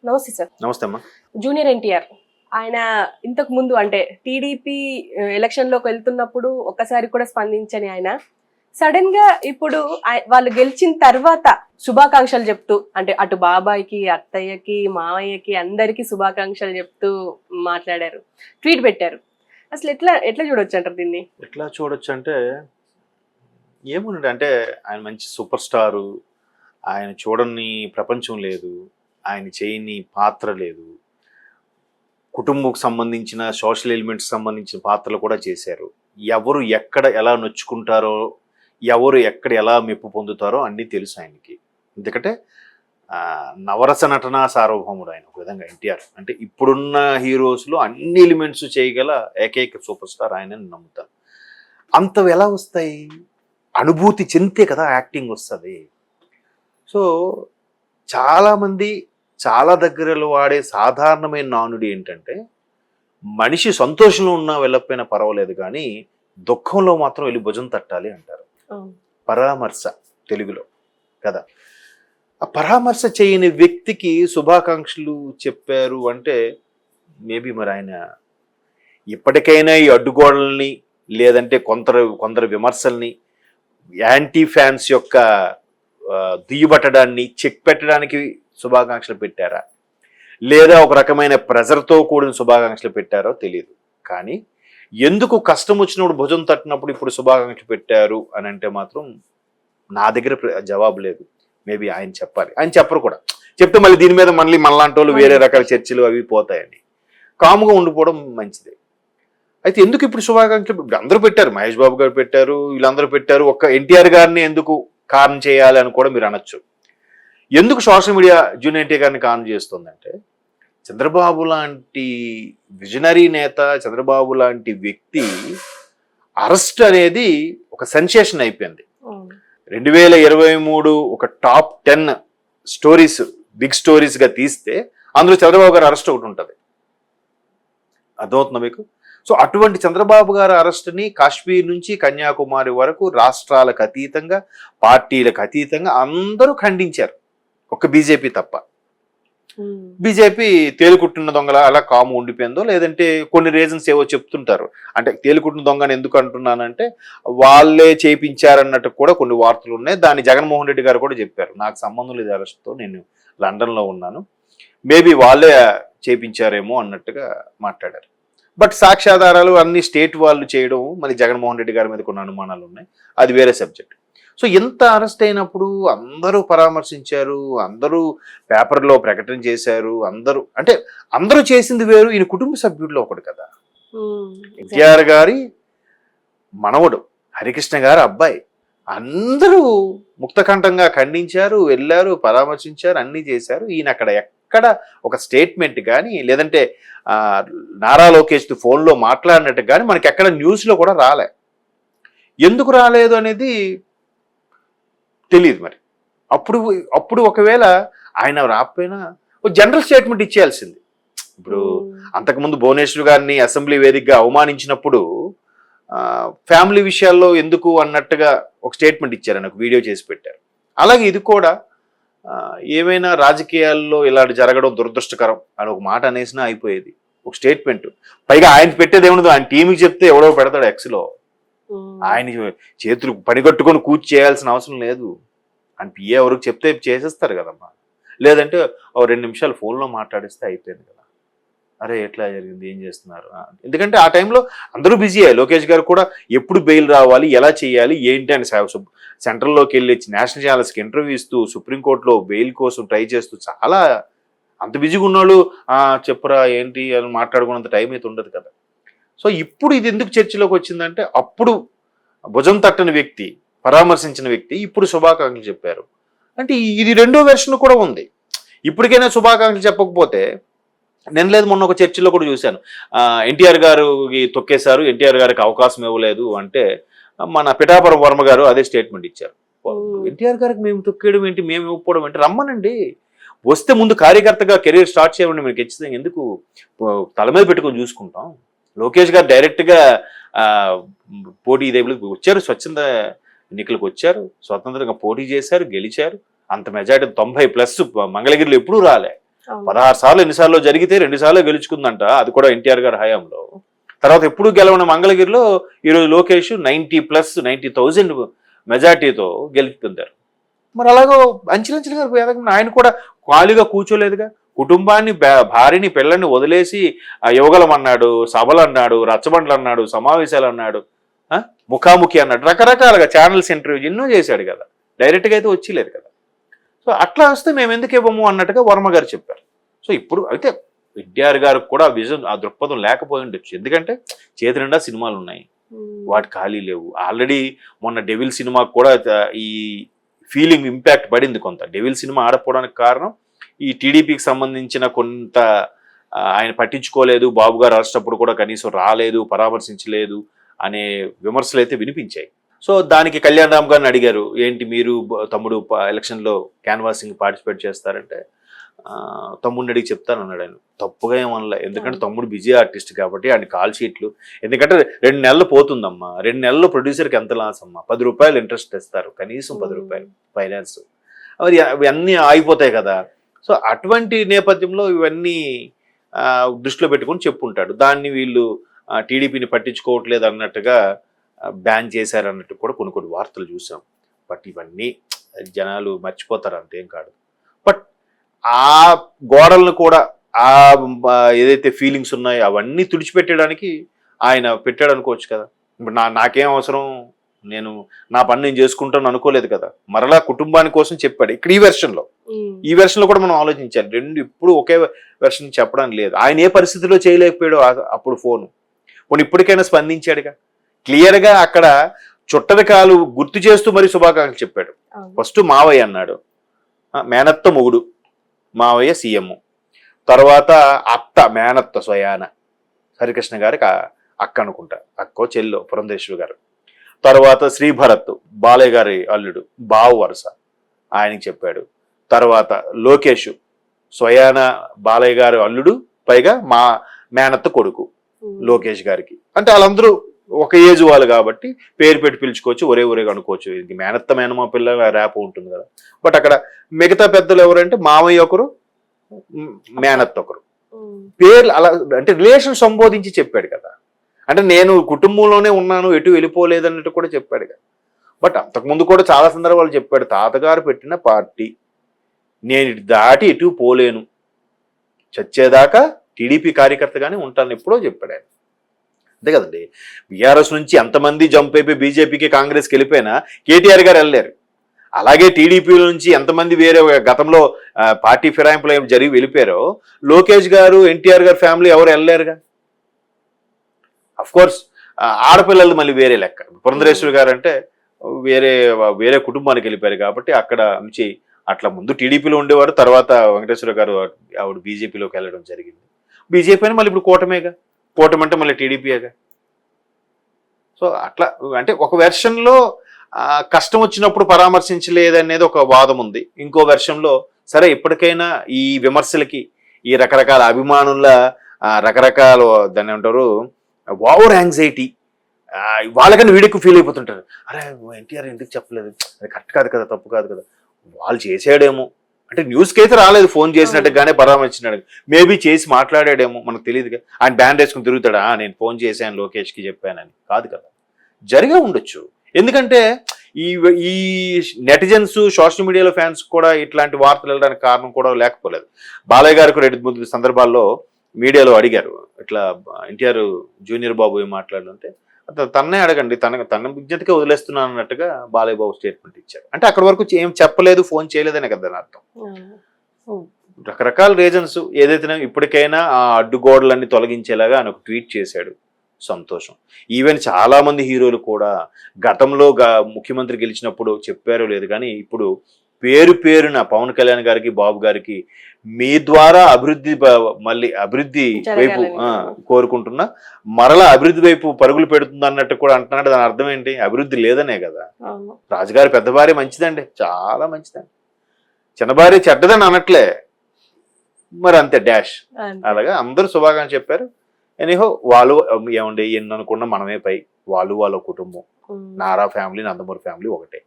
నమస్తే సార్. నమస్తే అమ్మా. జూనియర్ ఎన్టీఆర్ ఆయన ఇంతకు ముందు అంటే టీడీపీ ఎలక్షన్ లోకి వెళ్తున్నప్పుడు ఒక్కసారి కూడా స్పందించని ఆయన సడన్ గా ఇప్పుడు వాళ్ళు గెలిచిన తర్వాత శుభాకాంక్షలు చెప్తూ అంటే అటు బాబాయ్కి, అత్తయ్యకి, మావయ్యకి అందరికి శుభాకాంక్షలు చెప్తూ మాట్లాడారు, ట్వీట్ పెట్టారు. అసలు ఎట్లా ఎట్లా చూడొచ్చు అంటారు దీన్ని? ఎట్లా చూడొచ్చు అంటే ఏముంది అంటే ఆయన మంచి సూపర్ స్టారు, ఆయన చూడని ప్రపంచం లేదు, ఆయన చేయని పాత్ర లేదు, కుటుంబంకు సంబంధించిన సోషల్ ఎలిమెంట్స్ సంబంధించిన పాత్రలు కూడా చేశారు. ఎవరు ఎక్కడ ఎలా నొచ్చుకుంటారో, ఎవరు ఎక్కడ ఎలా మెప్పు పొందుతారో అన్నీ తెలుసు ఆయనకి. ఎందుకంటే నవరస నటనా సార్వభౌముడు ఆయన ఒక విధంగా ఎన్టీఆర్. అంటే ఇప్పుడున్న హీరోస్లో అన్ని ఎలిమెంట్స్ చేయగల ఏకైక సూపర్ స్టార్ ఆయన నమ్ముతాను. అంత ఎలా వస్తాయి? అనుభూతి చెందితే కదా యాక్టింగ్ వస్తుంది. సో చాలామంది చాలా దగ్గరలో వాడే సాధారణమైన నానుడి ఏంటంటే మనిషి సంతోషంలో ఉన్నా వెళ్ళకపోయినా పర్వాలేదు కానీ దుఃఖంలో మాత్రం వెళ్ళి భుజం తట్టాలి అంటారు. పరామర్శ తెలుగులో కదా. ఆ పరామర్శ చేయని వ్యక్తికి శుభాకాంక్షలు చెప్పారు అంటే మేబీ మరి ఆయన ఇప్పటికైనా ఈ అడ్డుగోడల్ని లేదంటే కొందరు విమర్శల్ని, యాంటీ ఫ్యాన్స్ యొక్క దుయ్యబట్టడాన్ని చెక్ పెట్టడానికి శుభాకాంక్షలు పెట్టారా, లేదా ఒక రకమైన ప్రెజర్తో కూడిన శుభాకాంక్షలు పెట్టారో తెలియదు. కానీ ఎందుకు కష్టం వచ్చినప్పుడు భుజం తట్టినప్పుడు ఇప్పుడు శుభాకాంక్షలు పెట్టారు అని అంటే మాత్రం నా దగ్గర జవాబు లేదు. మేబీ ఆయన చెప్పాలి. ఆయన చెప్పరు కూడా. చెప్తే మళ్ళీ దీని మీద మళ్ళీ మనలాంటి వాళ్ళు వేరే రకాల చర్చలు అవి పోతాయని కాముగా ఉండిపోవడం మంచిది. అయితే ఎందుకు ఇప్పుడు శుభాకాంక్షలు ఇప్పుడు అందరూ పెట్టారు, మహేష్ బాబు గారు పెట్టారు, వీళ్ళందరూ పెట్టారు, ఒక్క ఎన్టీఆర్ గారిని ఎందుకు కారణం చేయాలి అని కూడా మీరు అనొచ్చు. ఎందుకు సోషల్ మీడియా జూనియర్ ఎన్టీఆర్ గారిని కారణం చేస్తుందంటే చంద్రబాబు లాంటి విజనరీ నేత, చంద్రబాబు లాంటి వ్యక్తి అరెస్ట్ అనేది ఒక సెన్సేషన్ అయిపోయింది. 2023 ఒక టాప్ 10 స్టోరీస్, బిగ్ స్టోరీస్గా తీస్తే అందులో చంద్రబాబు గారి అరెస్ట్ ఒకటి ఉంటుంది. అర్థమవుతుందా మీకు? సో అటువంటి చంద్రబాబు గారి అరెస్ట్ని కాశ్మీర్ నుంచి కన్యాకుమారి వరకు రాష్ట్రాలకు అతీతంగా, పార్టీలకు అతీతంగా అందరూ ఖండించారు, ఒక్క బీజేపీ తప్ప. బీజేపీ తేలుకుట్టిన దొంగల అలా కాము ఉండిపోయిందో, లేదంటే కొన్ని రీజన్స్ ఏవో చెప్తుంటారు. అంటే తేలుకుట్టిన దొంగని ఎందుకు అంటున్నానంటే వాళ్ళే చేయించారన్నట్టు కూడా కొన్ని వార్తలు ఉన్నాయి. దాన్ని జగన్మోహన్ రెడ్డి గారు కూడా చెప్పారు, నాకు సంబంధం లేదు అరెస్ట్తో, నేను లండన్లో ఉన్నాను, మేబీ వాళ్ళే చేయించారేమో అన్నట్టుగా మాట్లాడారు. బట్ సాక్ష్యాధారాలు అన్ని స్టేట్ వాళ్ళు చేయడం, మరి జగన్మోహన్ రెడ్డి గారి మీద కొన్ని అనుమానాలు ఉన్నాయి, అది వేరే సబ్జెక్ట్. సో ఎంత అరెస్ట్ అయినప్పుడు అందరూ పరామర్శించారు, అందరూ పేపర్లో ప్రకటన చేశారు, అందరూ చేసింది వేరు. ఈయన కుటుంబ సభ్యుల్లో ఒకటి కదా, ఎన్టీఆర్ గారి మనవడు, హరికృష్ణ గారి అబ్బాయి, అందరూ ముక్తకంఠంగా ఖండించారు, వెళ్ళారు, పరామర్శించారు, అన్నీ చేశారు. ఈయన అక్కడ ఎక్కడ ఒక స్టేట్మెంట్ కానీ, లేదంటే నారా లోకేష్ ఫోన్లో మాట్లాడినట్టు కానీ మనకి ఎక్కడ న్యూస్లో కూడా రాలే. ఎందుకు రాలేదు అనేది తెలియదు. మరి అప్పుడు ఒకవేళ ఆయన రాకపోయినా ఒక జనరల్ స్టేట్మెంట్ ఇచ్చేయాల్సింది. ఇప్పుడు అంతకుముందు భువనేశ్వర్ గారిని అసెంబ్లీ వేదికగా అవమానించినప్పుడు ఫ్యామిలీ విషయాల్లో ఎందుకు అన్నట్టుగా ఒక స్టేట్మెంట్ ఇచ్చారని ఒక వీడియో చేసి పెట్టారు. అలాగే ఇది కూడా ఏమైనా రాజకీయాల్లో ఇలాంటి జరగడం దురదృష్టకరం అని ఒక మాట అనేసినా అయిపోయేది, ఒక స్టేట్మెంట్. పైగా ఆయన పెట్టేది ఏముండదు, ఆయన టీంకి చెప్తే ఎవడో పెడతాడు ఎక్స్లో, ఆయన చేతులు పనిగట్టుకొని కూర్చి చేయాల్సిన అవసరం లేదు. ఆయన పిఏ ఎవరికి చెప్తే చేసేస్తారు కదమ్మా, లేదంటే 2 నిమిషాలు ఫోన్లో మాట్లాడిస్తే అయిపోయింది కదా. అరే ఎట్లా జరిగింది, ఏం చేస్తున్నారు, ఎందుకంటే ఆ టైంలో అందరూ బిజీ అయ్యారు. లోకేష్ గారు కూడా ఎప్పుడు బెయిల్ రావాలి, ఎలా చేయాలి, ఏంటి అని సెంట్రల్లోకి వెళ్ళి నేషనల్ ఛానల్స్కి ఇంటర్వ్యూ ఇస్తూ, సుప్రీంకోర్టులో బెయిల్ కోసం ట్రై చేస్తూ, చాలా అంత బిజీగా ఉన్నాడు. చెప్పురా ఏంటి అని మాట్లాడుకున్నంత టైం అయితే ఉండదు కదా. సో ఇప్పుడు ఇది ఎందుకు చర్చలోకి వచ్చిందంటే అప్పుడు భుజం తట్టని వ్యక్తి, పరామర్శించిన వ్యక్తి ఇప్పుడు శుభాకాంక్షలు చెప్పారు అంటే ఇది రెండో వెర్షన్ కూడా ఉంది. ఇప్పటికైనా శుభాకాంక్షలు చెప్పకపోతే నేను లేదు, మొన్న ఒక చర్చలో కూడా చూశాను, ఎన్టీఆర్ గారికి తొక్కేశారు, ఎన్టీఆర్ గారికి అవకాశం ఇవ్వలేదు అంటే మన పిఠాపురం వర్మ గారు అదే స్టేట్మెంట్ ఇచ్చారు. ఎన్టీఆర్ గారికి మేము తొక్కేయడం ఏంటి, మేము ఇవ్వకపోవడం ఏంటి, రమ్మనండి, వస్తే ముందు కార్యకర్తగా కెరీర్ స్టార్ట్ చేయండి, మీకు ఖచ్చితంగా ఎందుకు తల మీద పెట్టుకొని చూసుకుంటాం. లోకేష్ గారు డైరెక్ట్గా పోటీ వచ్చారు, స్వచ్ఛంద ఎన్నికలకు వచ్చారు, స్వతంత్రంగా పోటీ చేశారు, గెలిచారు. అంత మెజార్టీ 90+ మంగళగిరిలో ఎప్పుడూ రాలే. అవును. 16 సార్లు ఎన్నిసార్లు జరిగితే 2 సార్లు గెలుచుకుందంట, అది కూడా ఎన్టీఆర్ గారి హయాంలో. తర్వాత ఎప్పుడు గెలవని మంగళగిరిలో ఈరోజు లోకేష్ 90,000 మెజార్టీతో గెలుపొందారు. మరి అలాగో అంచెలంచెలుగా ఎదగమని ఆయన కూడా ఖాళీగా కూర్చోలేదుగా. కుటుంబాన్ని, భార్యని, పిల్లల్ని వదిలేసి యువగలం అన్నాడు, సభలు అన్నాడు, రచ్చబండ్లు అన్నాడు, సమావేశాలు అన్నాడు, ముఖాముఖి అన్నాడు, రకరకాలుగా ఛానల్స్ ఇంటర్వ్యూ ఎన్నో చేశాడు కదా, డైరెక్ట్గా అయితే వచ్చిలేదు కదా. సో అట్లా వస్తే మేము ఎందుకు ఇవ్వము అన్నట్టుగా వర్మ గారు చెప్పారు. సో ఇప్పుడు అయితే ఎన్టీఆర్ గారికి కూడా ఆ విజన్, ఆ దృక్పథం లేకపోయి ఉండొచ్చు. ఎందుకంటే చేతి నిండా సినిమాలు ఉన్నాయి, వాటి ఖాళీ లేవు. ఆల్రెడీ మొన్న డెవిల్ సినిమాకు కూడా ఈ ఫీలింగ్ ఇంపాక్ట్ పడింది కొంత. డెవిల్ సినిమా ఆడకపోవడానికి కారణం ఈ టీడీపీకి సంబంధించిన కొంత ఆయన పట్టించుకోలేదు, బాబు గారు అరెస్టప్పుడు కూడా కనీసం రాలేదు, పరామర్శించలేదు అనే విమర్శలు అయితే వినిపించాయి. సో దానికి కళ్యాణ్ రామ్ గారిని అడిగారు, ఏంటి మీరు తమ్ముడు ఎలక్షన్లో క్యాన్వాసింగ్ పార్టిసిపేట్ చేస్తారంటే తమ్ముడిని అడిగి చెప్తాను అన్నాడు. ఆయన తప్పుగా ఏమనలే, ఎందుకంటే తమ్ముడు బిజీ ఆర్టిస్ట్ కాబట్టి ఆయన కాల్ షీట్లు, ఎందుకంటే 2 నెలలు పోతుందమ్మా, 2 నెలల్లో ప్రొడ్యూసర్కి ఎంత లాస్ అమ్మా, 10 రూపాయలు ఇంట్రెస్ట్ తెస్తారు, కనీసం 10 రూపాయలు ఫైనాన్స్, మరి ఇవన్నీ ఆగిపోతాయి కదా. సో అటువంటి నేపథ్యంలో ఇవన్నీ దృష్టిలో పెట్టుకుని చెప్పుంటాడు. దాన్ని వీళ్ళు టీడీపీని పట్టించుకోవట్లేదు అన్నట్టుగా బ్యాన్ చేశారన్నట్టు కూడా కొన్ని వార్తలు చూసాం. బట్ ఇవన్నీ జనాలు మర్చిపోతారు, అంతేం కాదు. బట్ ఆ గోడలను కూడా ఆ ఏదైతే ఫీలింగ్స్ ఉన్నాయో అవన్నీ తుడిచిపెట్టడానికి ఆయన పెట్టాడు అనుకోవచ్చు కదా. ఇప్పుడు నాకేం అవసరం, నేను నా పని నేను చేసుకుంటాను అనుకోలేదు కదా. మరలా కుటుంబాని కోసం చెప్పాడు ఇక్కడ ఈ వెర్షన్లో. ఈ వెర్షన్లో కూడా మనం ఆలోచించాలి, రెండు ఇప్పుడు ఒకే వెర్షన్ చెప్పడం లేదు. ఆయన ఏ పరిస్థితిలో చేయలేకపోయాడు అప్పుడు ఫోను, పోనీ ఇప్పటికైనా స్పందించాడుగా. క్లియర్గా అక్కడ చుట్టరికాలు గుర్తు చేస్తూ మరి శుభాకాంక్షలు చెప్పాడు. ఫస్ట్ మావయ్య అన్నాడు, మేనత్త మొగుడు, మావయ్య సీఎం, తర్వాత అత్త మేనత్త స్వయాన హరికృష్ణ గారికి అక్క అనుకుంటా, అక్కో చెల్లో పురంధేశ్వరి గారు, తర్వాత శ్రీభరత్ బాలయ్య గారి అల్లుడు, బావు వరుస ఆయనకి చెప్పాడు, తర్వాత లోకేష్ స్వయాన బాలయ్య గారి అల్లుడు, పైగా మా మేనత్త కొడుకు లోకేష్ గారికి. అంటే వాళ్ళందరూ ఒక ఏజ్ వాళ్ళు కాబట్టి పేరు పెట్టి పిలుచుకోవచ్చు, ఒరే అనుకోవచ్చు. ఇది మేనత్త మేనమా పిల్ల ర్యాప్ ఉంటుంది కదా. బట్ అక్కడ మిగతా పెద్దలు ఎవరంటే మామయ్య ఒకరు, మేనత్త ఒకరు, పేర్లు అలా అంటే రిలేషన్ సంబోధించి చెప్పాడు కదా. అంటే నేను కుటుంబంలోనే ఉన్నాను, ఎటు వెళ్ళిపోలేదు అన్నట్టు కూడా చెప్పాడు కదా. బట్ అంతకుముందు కూడా చాలా సందర్భాలు చెప్పాడు, తాతగారు పెట్టిన పార్టీ, నేను దాటి ఎటు పోలేను, చచ్చేదాకా టీడీపీ కార్యకర్తగానే ఉంటాను ఎప్పుడో చెప్పాడు ఆయన. అంతే కదండి. బీఆర్ఎస్ నుంచి ఎంతమంది జంప్ అయిపోయి బీజేపీకి కాంగ్రెస్కి వెళ్ళిపోయినా కేటీఆర్ గారు వెళ్ళారు. అలాగే టీడీపీ నుంచి ఎంతమంది వేరే గతంలో పార్టీ ఫిరాయింపులు జరిగి వెళ్ళిపోయారో లోకేష్ గారు, ఎన్టీఆర్ గారు ఫ్యామిలీ ఎవరు వెళ్ళలేరుగా. అఫ్ కోర్స్ ఆడపిల్లలు మళ్ళీ వేరే లెక్క. పురంధరేశ్వరి గారు అంటే వేరే కుటుంబానికి వెళ్ళిపోయారు కాబట్టి అక్కడ నుంచి అట్లా ముందు టీడీపీలో ఉండేవారు, తర్వాత వెంకటేశ్వర గారు ఆవిడ బీజేపీలోకి వెళ్ళడం జరిగింది. బీజేపీ అని మళ్ళీ ఇప్పుడు కూటమేగా, కూటమి అంటే మళ్ళీ టీడీపీగా. సో అట్లా అంటే ఒక వెర్షన్లో కష్టం వచ్చినప్పుడు పరామర్శించలేదనేది ఒక వాదం ఉంది. ఇంకో వెర్షన్లో సరే ఇప్పటికైనా ఈ విమర్శలకి, ఈ రకరకాల అభిమానుల రకరకాల దాన్ని ఏమంటారు ఓవర్ యాంగ్జైటీ, వాళ్ళకన్నా వీడికి ఫీల్ అయిపోతుంటారు, అరే ఎన్టీఆర్ ఎందుకు చెప్పలేదు, అది కరెక్ట్ కాదు కదా, తప్పు కాదు కదా, వాళ్ళు చేసాడేమో అంటే న్యూస్కి అయితే రాలేదు, ఫోన్ చేసినట్టుగానే పరామర్శించినాడు, మేబీ చేసి మాట్లాడాడేమో మనకు తెలియదుగా. ఆయన బ్యాండ్ వేసుకుని తిరుగుతాడా, నేను ఫోన్ చేశాను లోకేష్కి చెప్పానని, కాదు కదా, జరిగే ఉండొచ్చు. ఎందుకంటే ఈ నెటిజన్స్, సోషల్ మీడియాలో ఫ్యాన్స్ కూడా ఇట్లాంటి వార్తలు వెళ్ళడానికి కారణం కూడా లేకపోలేదు. బాలయ్య గారికి 2 సందర్భాల్లో మీడియాలో అడిగారు, ఇట్లా ఎన్టీఆర్ జూనియర్ బాబు ఏం మాట్లాడుతుంటే తన్నే అడగండి, తన విజ్ఞతకే వదిలేస్తున్నాను అన్నట్టుగా బాలయ్య బాబు స్టేట్మెంట్ ఇచ్చారు. అంటే అక్కడి వరకు ఏం చెప్పలేదు, ఫోన్ చేయలేదనే కదా అర్థం. రకరకాల రీజన్స్. ఏదైతే ఇప్పటికైనా ఆ అడ్డుగోడలన్నీ తొలగించేలాగా ఆయన ఒక ట్వీట్ చేశాడు, సంతోషం. ఈవెన్ చాలా మంది హీరోలు కూడా గతంలో ముఖ్యమంత్రి గెలిచినప్పుడు చెప్పారో లేదు కానీ ఇప్పుడు పేరున పవన్ కళ్యాణ్ గారికి, బాబు గారికి మీ ద్వారా మళ్ళీ అభివృద్ధి వైపు కోరుకుంటున్నా, మరలా అభివృద్ధి వైపు పరుగులు పెడుతుంది అన్నట్టు కూడా అంటున్నాడు. దాని అర్థం ఏంటి, అభివృద్ధి లేదనే కదా. రాజుగారి పెద్ద భార్య మంచిదండి, చాలా మంచిదండి, చిన్న భార్య చెడ్డదని అనట్లే, మరి అంతే డాష్. అలాగా అందరూ శుభాకాంక్షలు చెప్పారు. ఎనీహో వాళ్ళు ఏమండి ఎన్ని అనుకున్నా మనమే పై, వాళ్ళు వాళ్ళ కుటుంబం, నారా ఫ్యామిలీ, నందమూరి ఫ్యామిలీ ఒకటే.